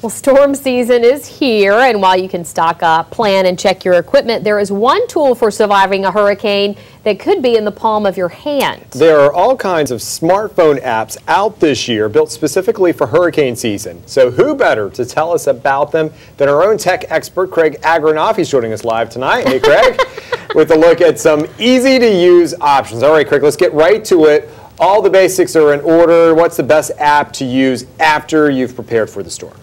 Well, storm season is here, and while you can stock up, plan, and check your equipment, there is one tool for surviving a hurricane that could be in the palm of your hand. There are all kinds of smartphone apps out this year built specifically for hurricane season. So who better to tell us about them than our own tech expert, Craig Agranoff. He's joining us live tonight. Hey, Craig, with a look at some easy-to-use options. All right, Craig, let's get right to it. All the basics are in order. What's the best app to use after you've prepared for the storm?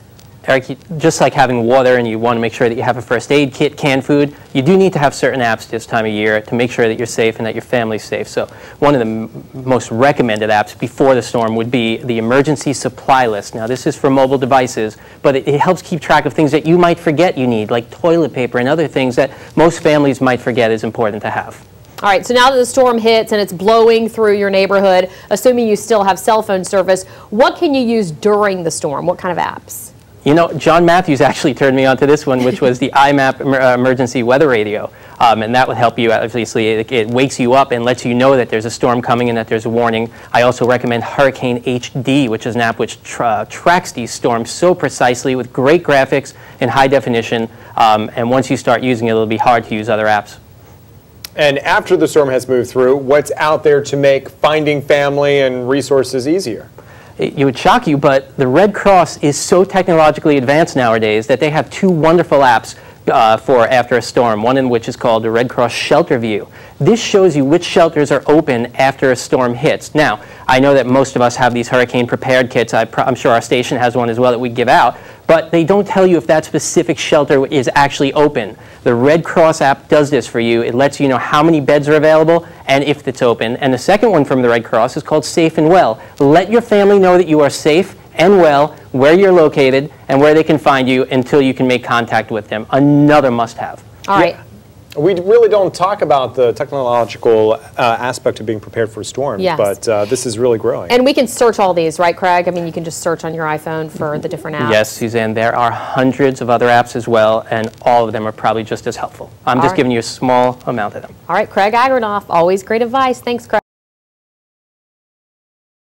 Eric, just like having water and you want to make sure that you have a first aid kit, canned food, you do need to have certain apps this time of year to make sure that you're safe and that your family's safe. So one of the most recommended apps before the storm would be the emergency supply list. Now this is for mobile devices, but it helps keep track of things that you might forget you need, like toilet paper and other things that most families might forget is important to have. All right, so now that the storm hits and it's blowing through your neighborhood, assuming you still have cell phone service, what can you use during the storm? What kind of apps? You know, John Matthews actually turned me onto this one, which was the IMAP emergency weather radio. And that would help you, obviously. It wakes you up and lets you know that there's a storm coming and that there's a warning. I also recommend Hurricane HD, which is an app which tracks these storms so precisely with great graphics and high definition. And once you start using it, it'll be hard to use other apps. And after the storm has moved through, what's out there to make finding family and resources easier? It would shock you, but the Red Cross is so technologically advanced nowadays that they have two wonderful apps for after a storm, one in which is called the Red Cross Shelter View. This shows you which shelters are open after a storm hits. Now, I know that most of us have these hurricane prepared kits. I'm sure our station has one as well that we give out, but they don't tell you if that specific shelter is actually open. The Red Cross app does this for you. It lets you know how many beds are available and if it's open. And the second one from the Red Cross is called Safe and Well. Let your family know that you are safe and well, where you're located, and where they can find you until you can make contact with them. Another must-have. All right. Yeah. We really don't talk about the technological aspect of being prepared for storms, yes, but this is really growing. And we can search all these, right, Craig? I mean, you can just search on your iPhone for the different apps. Yes, Suzanne, there are hundreds of other apps as well, and all of them are probably just as helpful. I'm just giving you a small amount of them. All right, Craig Agranoff, always great advice. Thanks, Craig.